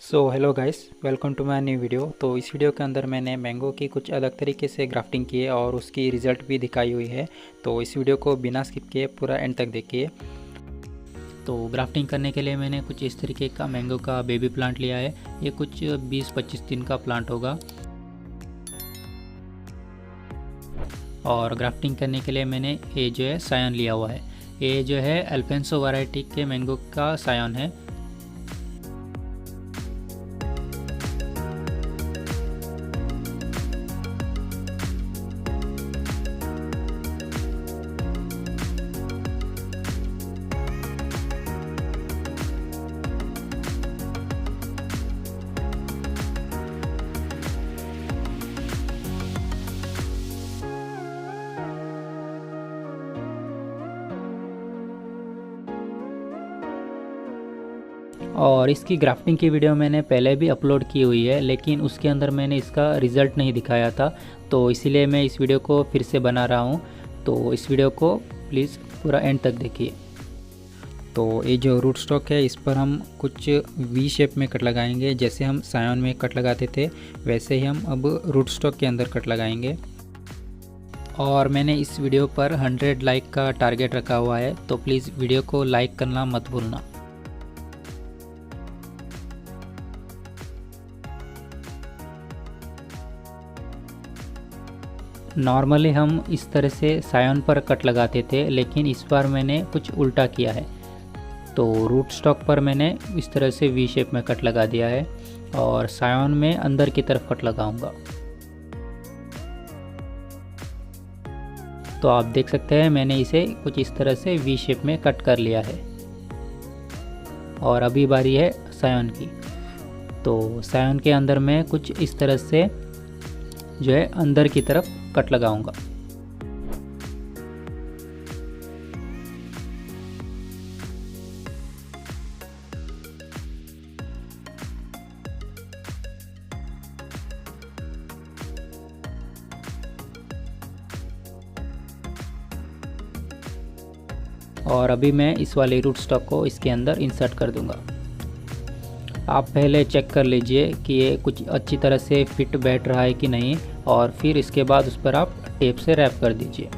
Hello guys, welcome to my new video. तो इस video के अंदर मैंने मैंगो की कुछ अलग तरीके से ग्राफ्टिंग की है और उसकी रिज़ल्ट भी दिखाई हुई है। तो इस वीडियो को बिना स्किप किए पूरा एंड तक देखिए। तो ग्राफ्टिंग करने के लिए मैंने कुछ इस तरीके का मैंगो का बेबी प्लांट लिया है। ये कुछ 20-25 दिन का प्लांट होगा। और ग्राफ्टिंग करने के लिए मैंने ये जो है सायन लिया हुआ है। ये जो है अल्फेंसो वैरायटी के मैंगो का सायन है। और इसकी ग्राफ्टिंग की वीडियो मैंने पहले भी अपलोड की हुई है, लेकिन उसके अंदर मैंने इसका रिज़ल्ट नहीं दिखाया था। तो इसीलिए मैं इस वीडियो को फिर से बना रहा हूँ। तो इस वीडियो को प्लीज़ पूरा एंड तक देखिए। तो ये जो रूट स्टॉक है, इस पर हम कुछ वी शेप में कट लगाएंगे। जैसे हम सायन में कट लगाते थे, वैसे ही हम अब रूट स्टॉक के अंदर कट लगाएंगे। और मैंने इस वीडियो पर 100 लाइक का टारगेट रखा हुआ है, तो प्लीज़ वीडियो को लाइक करना मत भूलना। नॉर्मली हम इस तरह से सायन पर कट लगाते थे, लेकिन इस बार मैंने कुछ उल्टा किया है। तो रूट स्टॉक पर मैंने इस तरह से वी शेप में कट लगा दिया है और सायन में अंदर की तरफ कट लगाऊंगा। तो आप देख सकते हैं मैंने इसे कुछ इस तरह से वी शेप में कट कर लिया है। और अभी बारी है सायन की। तो सायन के अंदर मैं कुछ इस तरह से जो है अंदर की तरफ कट लगाऊंगा। और अभी मैं इस वाले रूट स्टॉक को इसके अंदर इंसर्ट कर दूंगा। आप पहले चेक कर लीजिए कि ये कुछ अच्छी तरह से फिट बैठ रहा है कि नहीं, और फिर इसके बाद उस पर आप टेप से रैप कर दीजिए।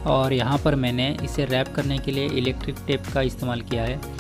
और यहाँ पर मैंने इसे रैप करने के लिए इलेक्ट्रिक टेप का इस्तेमाल किया है।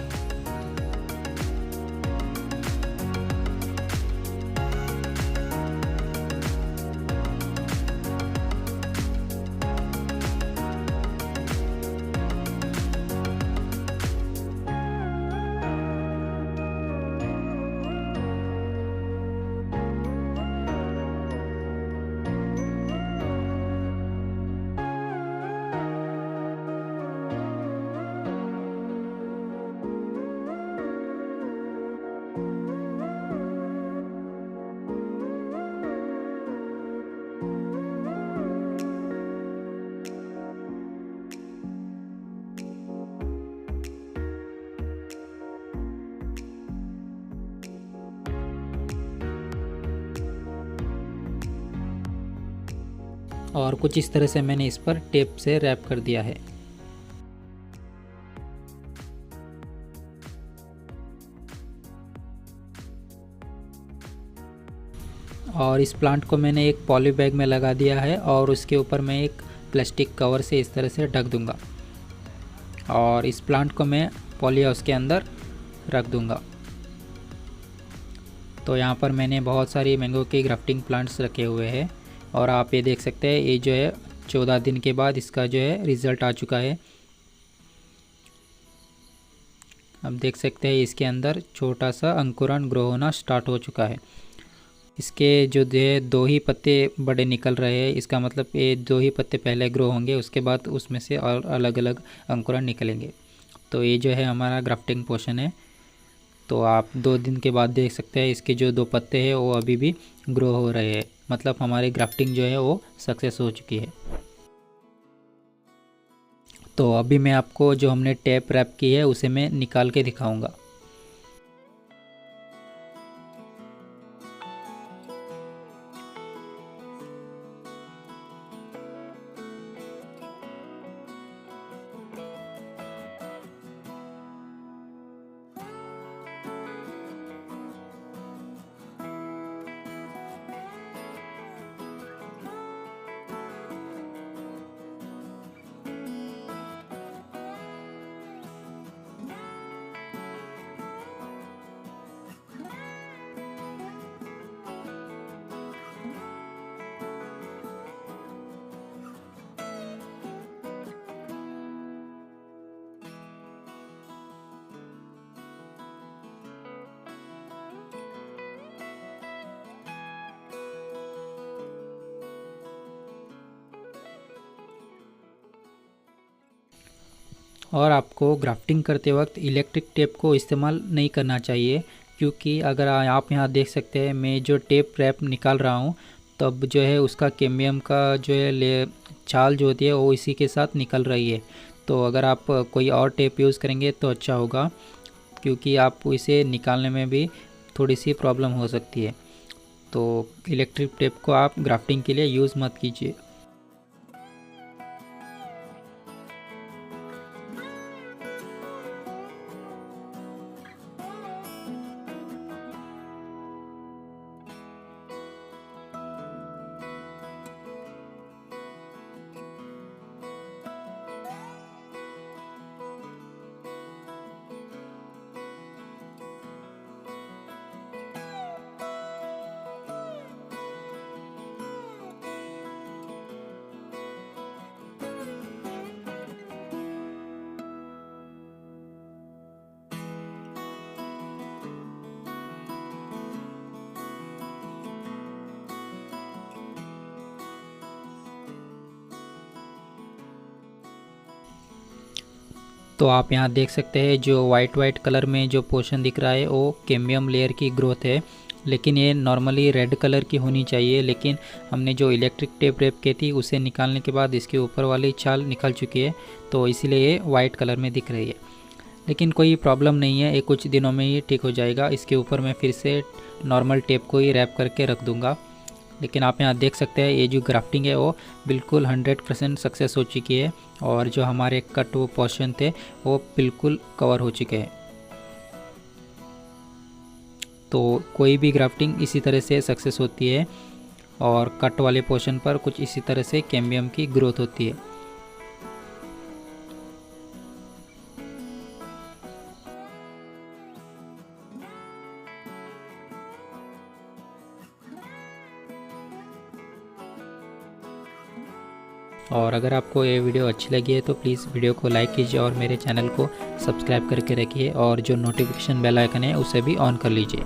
और कुछ इस तरह से मैंने इस पर टेप से रैप कर दिया है। और इस प्लांट को मैंने एक पॉली बैग में लगा दिया है और उसके ऊपर मैं एक प्लास्टिक कवर से इस तरह से ढक दूंगा। और इस प्लांट को मैं पॉली हाउस के अंदर रख दूंगा। तो यहाँ पर मैंने बहुत सारी मैंगो की ग्राफ्टिंग प्लांट्स रखे हुए हैं। और आप ये देख सकते हैं, ये जो है 14 दिन के बाद इसका जो है रिज़ल्ट आ चुका है। अब देख सकते हैं इसके अंदर छोटा सा अंकुरण ग्रो होना स्टार्ट हो चुका है। इसके जो है 2 ही पत्ते बड़े निकल रहे हैं। इसका मतलब ये 2 ही पत्ते पहले ग्रो होंगे, उसके बाद उसमें से और अलग अलग अंकुरण निकलेंगे। तो ये जो है हमारा ग्राफ्टिंग पोर्शन है। तो आप 2 दिन के बाद देख सकते हैं इसके जो 2 पत्ते हैं वो अभी भी ग्रो हो रहे हैं। मतलब हमारी ग्राफ्टिंग जो है वो सक्सेस हो चुकी है। तो अभी मैं आपको जो हमने टेप रैप की है उसे मैं निकाल के दिखाऊंगा। और आपको ग्राफ्टिंग करते वक्त इलेक्ट्रिक टेप को इस्तेमाल नहीं करना चाहिए, क्योंकि अगर आप यहाँ देख सकते हैं मैं जो टेप रैप निकाल रहा हूँ तब जो है उसका कैम्बियम का जो है छाल जो होती है वो इसी के साथ निकल रही है। तो अगर आप कोई और टेप यूज़ करेंगे तो अच्छा होगा, क्योंकि आप इसे निकालने में भी थोड़ी सी प्रॉब्लम हो सकती है। तो इलेक्ट्रिक टेप को आप ग्राफ्टिंग के लिए यूज़ मत कीजिए। तो आप यहाँ देख सकते हैं जो वाइट कलर में जो पोर्शन दिख रहा है वो कैम्बियम लेयर की ग्रोथ है, लेकिन ये नॉर्मली रेड कलर की होनी चाहिए। लेकिन हमने जो इलेक्ट्रिक टेप रैप की थी उसे निकालने के बाद इसके ऊपर वाली छाल निकल चुकी है, तो इसीलिए ये वाइट कलर में दिख रही है। लेकिन कोई प्रॉब्लम नहीं है, ये कुछ दिनों में ही ठीक हो जाएगा। इसके ऊपर मैं फिर से नॉर्मल टेप को ही रैप करके रख दूँगा। लेकिन आप यहाँ देख सकते हैं ये जो ग्राफ्टिंग है वो बिल्कुल 100% सक्सेस हो चुकी है, और जो हमारे कट वो पोर्शन थे वो बिल्कुल कवर हो चुके हैं। तो कोई भी ग्राफ्टिंग इसी तरह से सक्सेस होती है, और कट वाले पोर्शन पर कुछ इसी तरह से कैम्बियम की ग्रोथ होती है। और अगर आपको ये वीडियो अच्छी लगी है तो प्लीज़ वीडियो को लाइक कीजिए और मेरे चैनल को सब्सक्राइब करके रखिए, और जो नोटिफिकेशन बेल आइकन है उसे भी ऑन कर लीजिए।